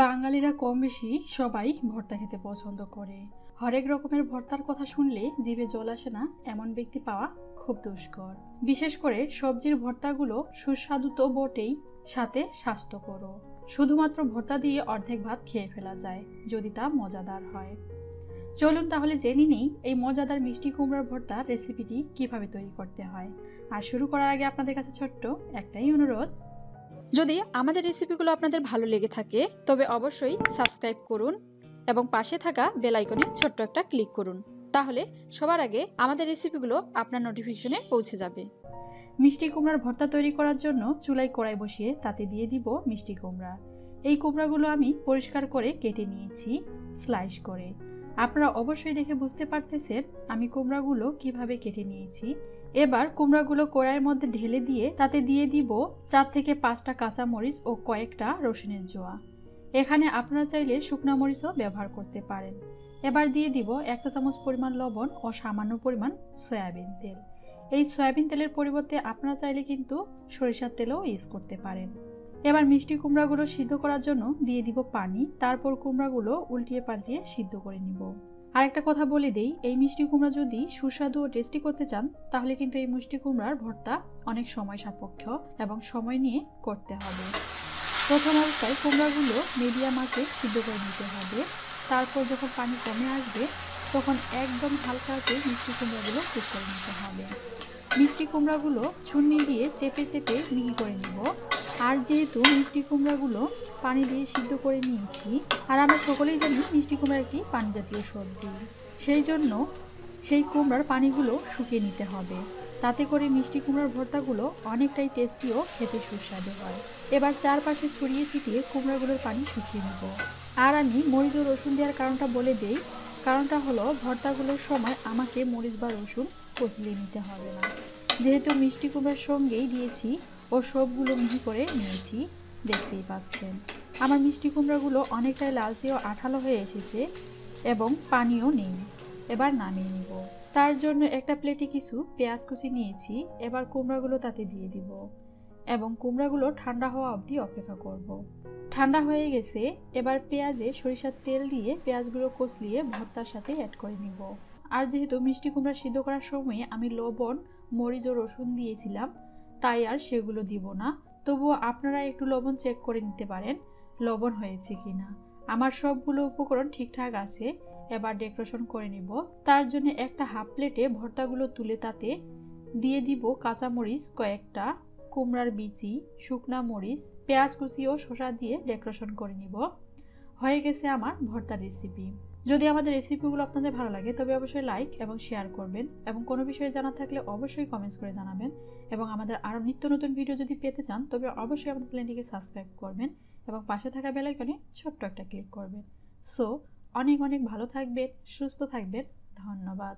বাঙালিরা কম বেশি সবাই ভর্তা খেতে পছন্দ করে। হরেক রকমের ভর্তার কথা শুনলে জিভে জল আসে না এমন ব্যক্তি পাওয়া খুব দুষ্কর। বিশেষ করে সবজির ভর্তাগুলো সুস্বাদু তো বটেই, সাথে স্বাস্থ্যকরও। শুধুমাত্র ভর্তা দিয়ে অর্ধেক ভাত খেয়ে ফেলা যায় যদি তা মজাদার হয়। চলুন তাহলে জেনে নেই এই মজাদার মিষ্টি কুমড়ার ভর্তার রেসিপিটি কিভাবে তৈরি করতে হয়। আর শুরু করার আগে আপনাদের কাছে ছোট্ট একটাই অনুরোধ, যদি আমাদের রেসিপিগুলো আপনাদের ভালো লেগে থাকে তবে অবশ্যই সাবস্ক্রাইব করুন এবং পাশে থাকা বেল আইকনে ছোট্ট একটা ক্লিক করুন, তাহলে সবার আগে আমাদের রেসিপিগুলো আপনার নোটিফিকেশনে পৌঁছে যাবে। মিষ্টি কুমড়ার ভর্তা তৈরি করার জন্য চুলায় কড়াই বসিয়ে তাতে দিয়ে দিব মিষ্টি কুমড়া। এই কুমড়াগুলো আমি পরিষ্কার করে কেটে নিয়েছি স্লাইস করে। আপনারা অবশ্যই দেখে বুঝতে পারতেছেন আমি কুমড়াগুলো কিভাবে কেটে নিয়েছি। এবার কুমড়াগুলো কড়াইয়ের মধ্যে ঢেলে দিয়ে তাতে দিয়ে দিব 4 থেকে 5টা কাঁচামরিচ ও কয়েকটা রসুনের জোয়া। এখানে আপনারা চাইলে শুকনা মরিচও ব্যবহার করতে পারেন। এবার দিয়ে দিব 1 চা চামচ পরিমাণ লবণ ও সামান্য পরিমাণ সয়াবিন তেল। এই সয়াবিন তেলের পরিবর্তে আপনারা চাইলে কিন্তু সরিষার তেলও ইউজ করতে পারেন। এবার মিষ্টি কুমড়াগুলো সিদ্ধ করার জন্য দিয়ে দিব পানি, তারপর কুমড়াগুলো উল্টিয়ে পাল্টিয়ে সিদ্ধ করে নিব। আরেকটা কথা বলে দেই, এই মিষ্টি কুমড়া যদি সুস্বাদু ও টেস্টি করতে চান তাহলে কিন্তু এই মিষ্টি কুমড়ার ভর্তা অনেক সময় সাপেক্ষ এবং সময় নিয়ে করতে হবে। প্রথম অবস্থায় কুমড়াগুলো মিডিয়াম আঁচে সিদ্ধ করে নিতে হবে। তারপর যখন পানি কমে আসবে তখন একদম হালকা আঁচে মিষ্টি কুমড়াগুলো কুক করে নিতে হবে। মিষ্টি কুমড়াগুলো ছুরি দিয়ে চেপে চেপে মিহি করে নিব। আর যেহেতু মিষ্টি কুমড়াগুলো পানি দিয়ে সিদ্ধ করে নিয়েছি, আর আমরা সকলেই জানি মিষ্টি কুমড়া একটি পানি জাতীয় সবজি, সেই জন্য সেই কুমড়ার পানিগুলো শুকিয়ে নিতে হবে। তাতে করে মিষ্টি কুমড়ার ভর্তাগুলো অনেকটাই টেস্টি ও খেতে সুস্বাদু হয়। এবার চারপাশে ছড়িয়ে ছিটিয়ে কুমড়াগুলোর পানি শুকিয়ে নেব। আর আমি মরিচ ও রসুন দেওয়ার কারণটা বলে দেই, কারণটা হলো ভর্তাগুলোর সময় আমাকে মরিচ বা রসুন কচলিয়ে নিতে হবে না, যেহেতু মিষ্টি কুমড়ার সঙ্গেই দিয়েছি ও সবগুলো মিহি করে নিয়েছি। দেখতেই পাচ্ছেন আমার মিষ্টি কুমড়াগুলো অনেকটাই লালচে ও আঠালো হয়ে এসেছে এবং পানিও নেই। এবার নামিয়ে নিব। তার জন্য একটা প্লেটে কিছু পেঁয়াজ কুচি নিয়েছি। এবার কুমড়াগুলো তাতে দিয়ে দিব এবং কুমড়াগুলো ঠান্ডা হওয়া অবধি অপেক্ষা করব। ঠান্ডা হয়ে গেছে, এবার পেঁয়াজে সরিষার তেল দিয়ে পেঁয়াজগুলো কচলিয়ে ভর্তার সাথে অ্যাড করে নিব। আর যেহেতু মিষ্টি কুমড়া সিদ্ধ করার সময় আমি লবণ, মরিচ ও রসুন দিয়েছিলাম, তাই আর সেগুলো দিব না। তবুও আপনারা একটু লবণ চেক করে নিতে পারেন লবণ হয়েছে কিনা। আমার সবগুলো উপকরণ ঠিকঠাক আছে। এবার ডেকোরেশন করে নিব। তার জন্য একটা হাফ প্লেটে ভর্তাগুলো তুলে তাতে দিয়ে দিব কাঁচামরিচ কয়েকটা, কুমড়ার বিচি, শুকনা মরিচ, পেঁয়াজ কুচি ও শসা দিয়ে ডেকোরেশন করে নিব। হয়ে গেছে আমার ভর্তার রেসিপি। যদি আমাদের রেসিপিগুলো আপনাদের ভালো লাগে তবে অবশ্যই লাইক এবং শেয়ার করবেন এবং কোনো বিষয়ে জানা থাকলে অবশ্যই কমেন্টস করে জানাবেন। এবং আমাদের আরও নিত্য নতুন ভিডিও যদি পেতে চান তবে অবশ্যই আমাদের চ্যানেলটিকে সাবস্ক্রাইব করবেন এবং পাশে থাকা বেল আইকনে ছোট্ট একটা ক্লিক করবেন। সো অনেক অনেক ভালো থাকবেন, সুস্থ থাকবেন। ধন্যবাদ।